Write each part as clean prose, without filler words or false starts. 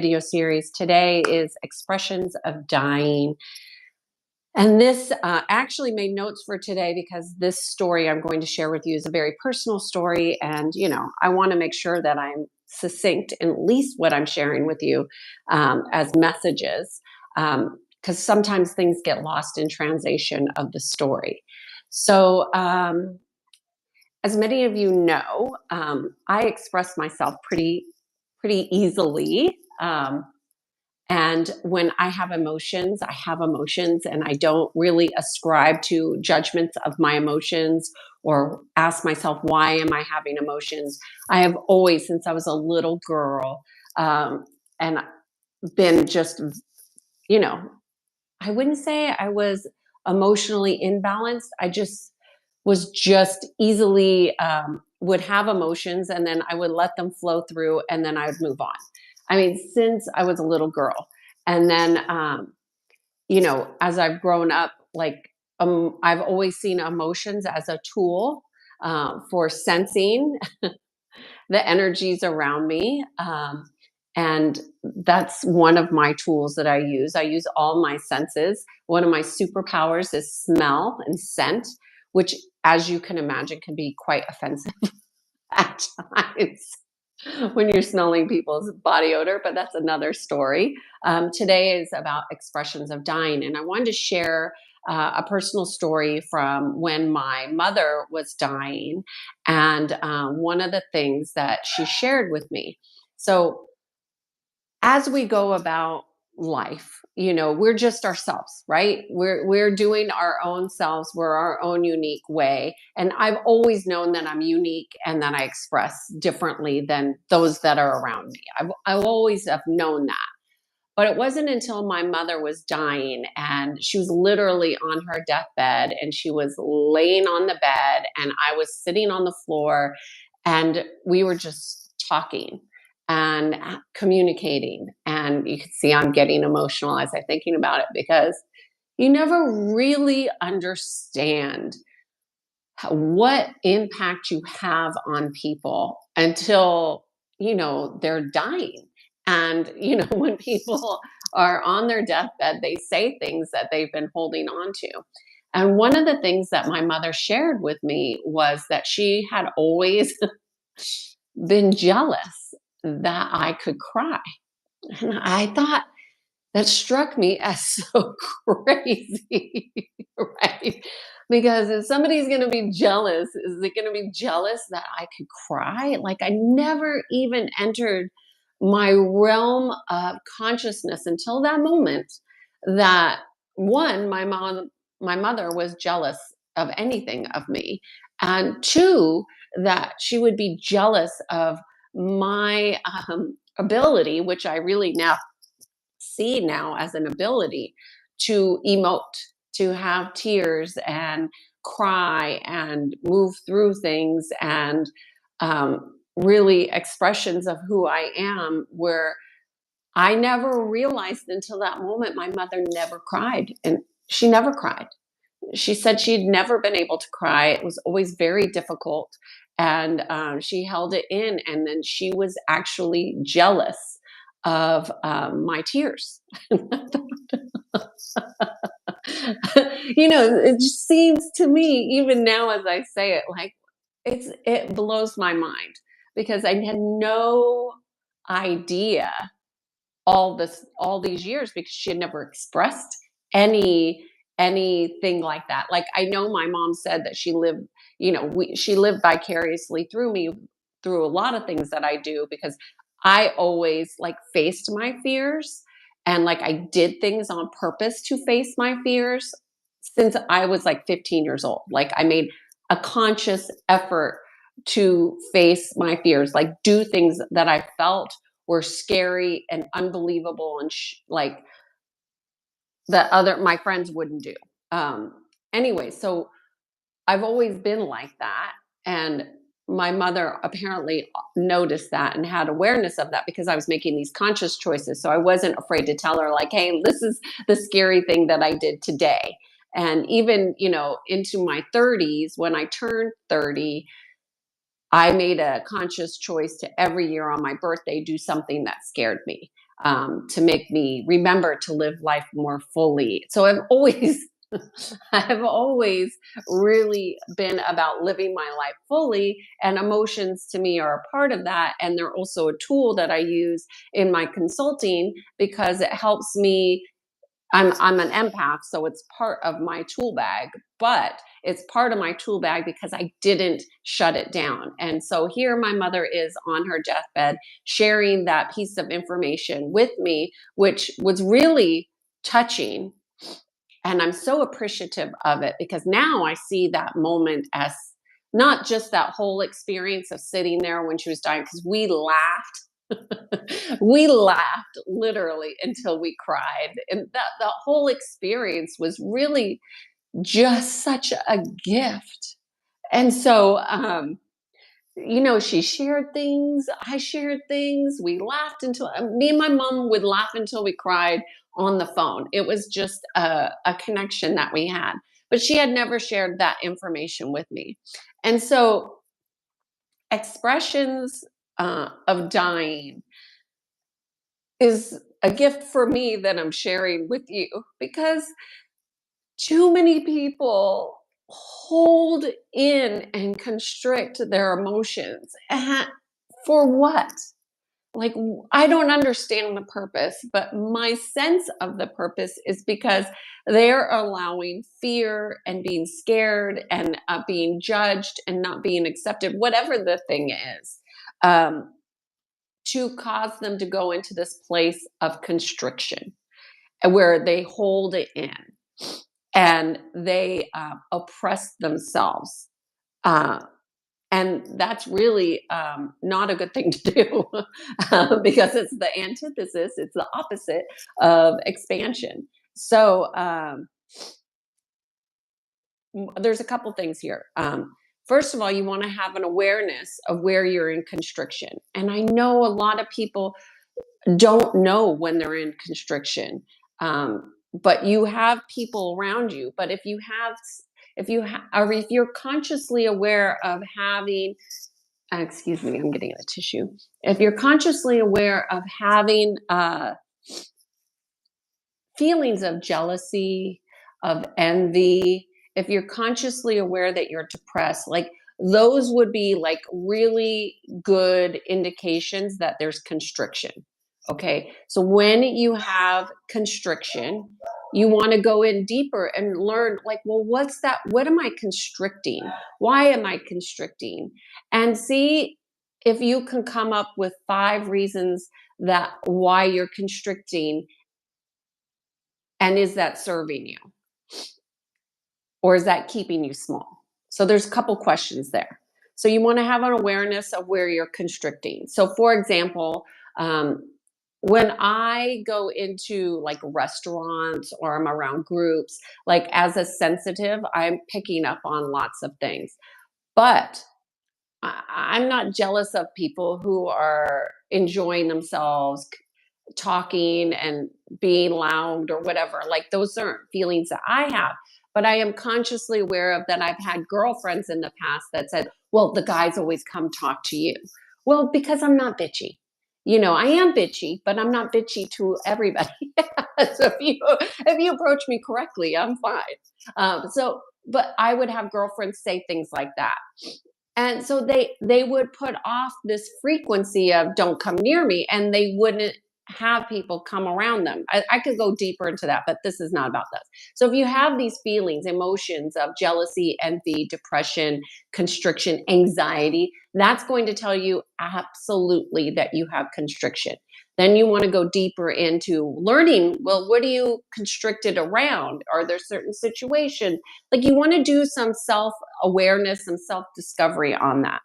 video series. Today is expressions of dying. And this actually made notes for today because this story I'm going to share with you is a very personal story. And, I want to make sure that I'm succinct in at least what I'm sharing with you as messages, because sometimes things get lost in translation of the story. So, as many of you know, I express myself pretty easily. And when I have emotions, and I don't really ascribe to judgments of my emotions or ask myself, why am I having emotions? I have always, since I was a little girl, and been just, you know, I wouldn't say I was emotionally imbalanced. I just was just easily would have emotions and then I would let them flow through and then I would move on. I mean, since I was a little girl. And then, as I've grown up, I've always seen emotions as a tool for sensing the energies around me. And that's one of my tools that I use. I use all my senses. One of my superpowers is smell and scent, which, as you can imagine, can be quite offensive at times when you're smelling people's body odor, but that's another story. Today is about expressions of dying, and I wanted to share a personal story from when my mother was dying, and one of the things that she shared with me. So, as we go about life, we're just ourselves, right? We're doing our own selves, we're our own unique way. And I've always known that I'm unique and that I express differently than those that are around me. I've always have known that. But it wasn't until my mother was dying and she was literally on her deathbed and she was laying on the bed and I was sitting on the floor and we were just talking and communicating. And you can see I'm getting emotional as I'm thinking about it because you never really understand what impact you have on people until they're dying. And when people are on their deathbed, they say things that they've been holding on to. And one of the things that my mother shared with me was that she had always been jealous that I could cry. And I thought that struck me as so crazy, right? Because if somebody's going to be jealous, is it going to be jealous that I could cry? Like I never even entered my realm of consciousness until that moment that one, my mother was jealous of anything of me, and two, that she would be jealous of my ability, which I really now see now as an ability to emote, to have tears and cry and move through things and really expressions of who I am, where I never realized until that moment my mother never cried. And she never cried. She said she'd never been able to cry. It was always very difficult. And she held it in. And then she was actually jealous of my tears. It just seems to me, even now as I say it, like it blows my mind because I had no idea all these years because she had never expressed any anything like that. Like I know my mom said that she lived, she lived vicariously through me through a lot of things that I do because I always like faced my fears and like I did things on purpose to face my fears since I was like 15 years old. Like I made a conscious effort to face my fears, like do things that I felt were scary and unbelievable and like that other my friends wouldn't do. Anyway, so I've always been like that, and my mother apparently noticed that and had awareness of that because I was making these conscious choices. So I wasn't afraid to tell her like, "Hey, this is the scary thing that I did today." And even, into my 30s, when I turned 30, I made a conscious choice to every year on my birthday do something that scared me. to make me remember to live life more fully. So I've always, I've always really been about living my life fully, and emotions to me are a part of that. And they're also a tool that I use in my consulting because it helps me. I'm an empath, so it's part of my tool bag, but it's part of my tool bag because I didn't shut it down. And so here my mother is on her deathbed sharing that piece of information with me, which was really touching. And I'm so appreciative of it because now I see that moment as not just that whole experience of sitting there when she was dying, because we laughed. We laughed literally until we cried. And that the whole experience was really just such a gift. And so she shared things, I shared things. We laughed until me and my mom would laugh until we cried on the phone. It was just a connection that we had. But she had never shared that information with me. And so, expressions of dying is a gift for me that I'm sharing with you because too many people hold in and constrict their emotions. For what? Like, I don't understand the purpose, but my sense of the purpose is because they're allowing fear and being scared and being judged and not being accepted, whatever the thing is, um, to cause them to go into this place of constriction where they hold it in and they oppress themselves. Uh, and that's really not a good thing to do because it's the antithesis, it's the opposite of expansion. So there's a couple things here. First of all, you want to have an awareness of where you're in constriction. And I know a lot of people don't know when they're in constriction, but you have people around you. But if you're consciously aware of having, excuse me, I'm getting a tissue. If you're consciously aware of having feelings of jealousy, of envy, if you're consciously aware that you're depressed, like those would be like really good indications that there's constriction. Okay. So when you have constriction, you want to go in deeper and learn, like, well, what's that? What am I constricting? Why am I constricting? And see if you can come up with 5 reasons that why you're constricting, and is that serving you? Or is that keeping you small? So there's a couple questions there. So you want to have an awareness of where you're constricting. So for example, when I go into like restaurants or I'm around groups, like as a sensitive, I'm picking up on lots of things. But I'm not jealous of people who are enjoying themselves, talking and being loud or whatever. Like those aren't feelings that I have. But I am consciously aware of that. I've had girlfriends in the past that said, well, the guys always come talk to you. Well, because I'm not bitchy. I am bitchy, but I'm not bitchy to everybody. So if you approach me correctly, I'm fine. But I would have girlfriends say things like that, and so they would put off this frequency of don't come near me, and they wouldn't have people come around them. I could go deeper into that, but this is not about this. So if you have these feelings, emotions of jealousy, envy, depression, constriction, anxiety, that's going to tell you absolutely that you have constriction. Then you want to go deeper into learning, well, what are you constricted around? Are there certain situations? Like you want to do some self awareness, some self discovery on that.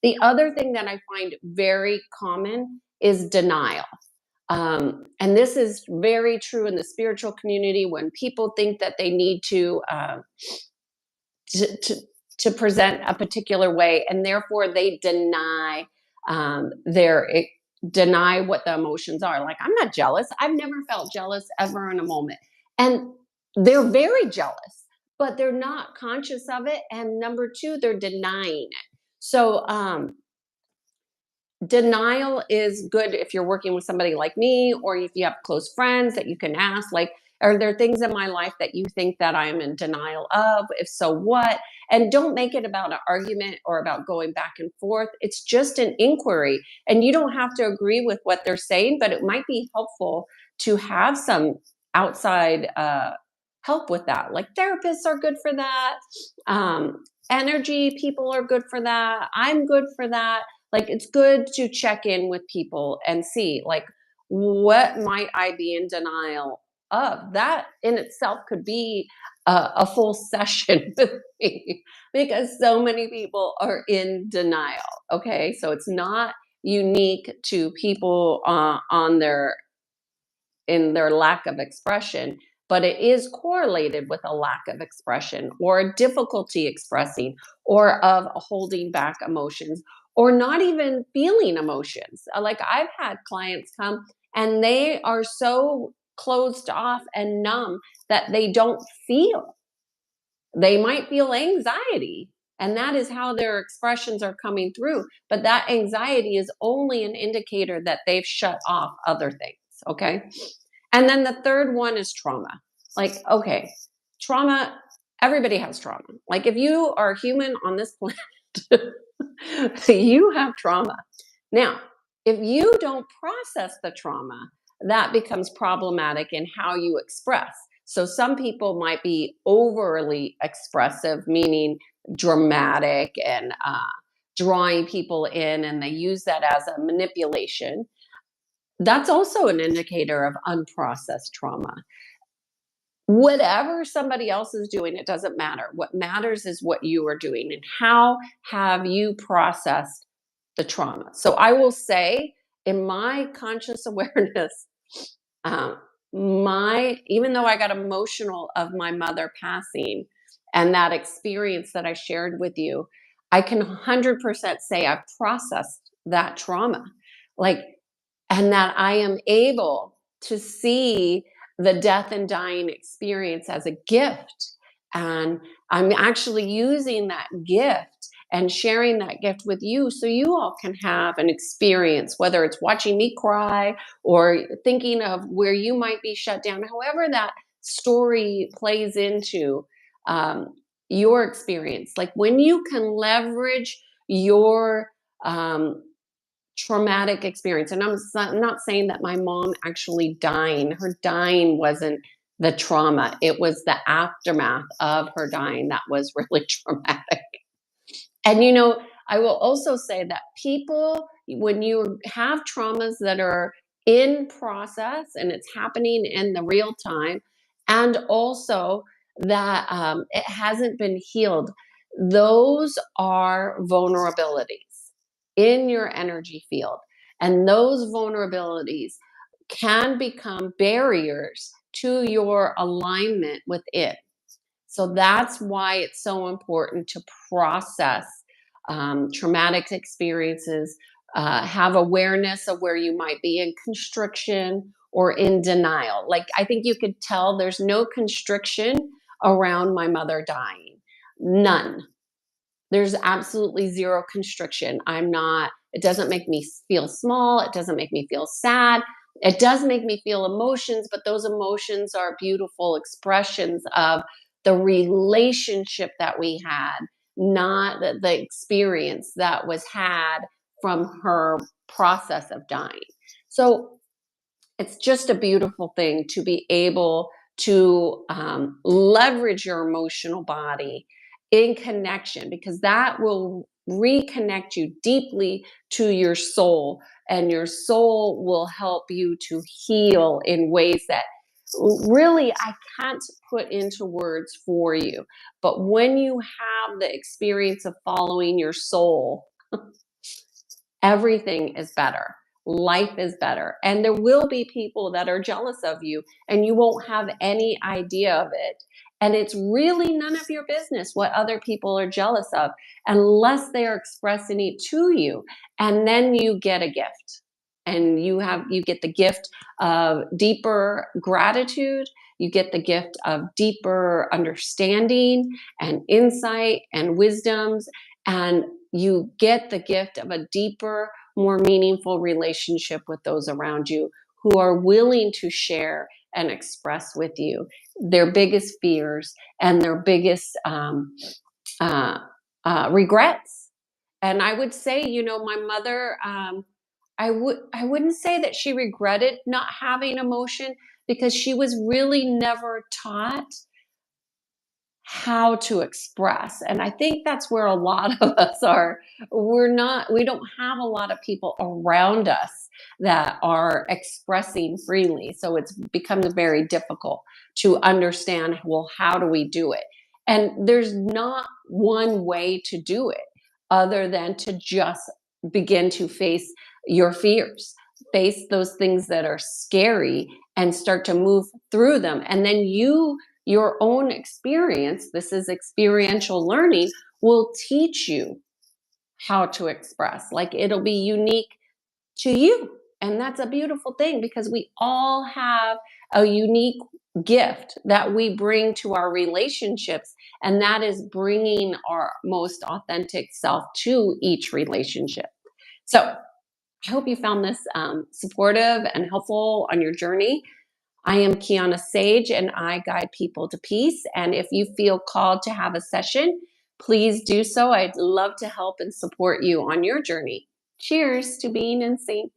The other thing that I find very common is denial. And this is very true in the spiritual community when people think that they need to, to, to present a particular way, and therefore they deny deny what the emotions are. Like, I'm not jealous. I've never felt jealous ever in a moment. And they're very jealous, but they're not conscious of it. And number two, they're denying it. So Denial is good if you're working with somebody like me, or if you have close friends that you can ask, like, are there things in my life that you think that I'm in denial of? If so, what? And don't make it about an argument or about going back and forth. It's just an inquiry. And you don't have to agree with what they're saying, but it might be helpful to have some outside help with that. Like therapists are good for that. Energy people are good for that. I'm good for that. Like it's good to check in with people and see, like, what might I be in denial of? That in itself could be a full session with me, because so many people are in denial. Okay, so it's not unique to people on their in their lack of expression, but it is correlated with a lack of expression or a difficulty expressing or of holding back emotions or not even feeling emotions. Like I've had clients come and they are so closed off and numb that they don't feel. They might feel anxiety, and that is how their expressions are coming through. But that anxiety is only an indicator that they've shut off other things. Okay. And then the third one is trauma. Like, okay, trauma, everybody has trauma. Like, if you are human on this planet, you have trauma. Now, if you don't process the trauma, that becomes problematic in how you express. So, some people might be overly expressive, meaning dramatic and drawing people in, and they use that as a manipulation. That's also an indicator of unprocessed trauma. Whatever somebody else is doing, it doesn't matter. What matters is what you are doing and how have you processed the trauma. So I will say, in my conscious awareness, um, my even though I got emotional of my mother passing and that experience that I shared with you, I can 100% say I've processed that trauma. Like, and that I am able to see the death and dying experience as a gift. And I'm actually using that gift and sharing that gift with you so you all can have an experience, whether it's watching me cry or thinking of where you might be shut down, however that story plays into your experience. Like when you can leverage your um, traumatic experience. And I'm not saying that my mom actually dying, her dying wasn't the trauma. It was the aftermath of her dying that was really traumatic. And I will also say that people, when you have traumas that are in process and it's happening in the real time, and also that it hasn't been healed, those are vulnerabilities in your energy field. And those vulnerabilities can become barriers to your alignment within. So that's why it's so important to process traumatic experiences, have awareness of where you might be in constriction or in denial. Like, I think you could tell there's no constriction around my mother dying. None. There's absolutely zero constriction. It doesn't make me feel small. It doesn't make me feel sad. It does make me feel emotions, but those emotions are beautiful expressions of the relationship that we had, not the experience that was had from her process of dying. So it's just a beautiful thing to be able to leverage your emotional body in connection, because that will reconnect you deeply to your soul, and your soul will help you to heal in ways that really I can't put into words for you. But when you have the experience of following your soul, everything is better. Life is better. And there will be people that are jealous of you, and you won't have any idea of it. And it's really none of your business what other people are jealous of, unless they are expressing it to you. And then you get a gift. And you get the gift of deeper gratitude. You get the gift of deeper understanding and insight and wisdoms. And you get the gift of a deeper more meaningful relationship with those around you who are willing to share and express with you their biggest fears and their biggest uh, regrets. And I would say, my mother, I wouldn't say that she regretted not having emotion because she was really never taught how to express. And I think that's where a lot of us are. We don't have a lot of people around us that are expressing freely. So it's become very difficult to understand, well, how do we do it? And there's not one way to do it other than to just begin to face your fears, face those things that are scary and start to move through them. And then your own experience, this is experiential learning, will teach you how to express. Like it'll be unique to you. And that's a beautiful thing because we all have a unique gift that we bring to our relationships. And that is bringing our most authentic self to each relationship. So I hope you found this supportive and helpful on your journey. I am Kiana Sage and I guide people to peace. And if you feel called to have a session, please do so. I'd love to help and support you on your journey. Cheers to being in sync.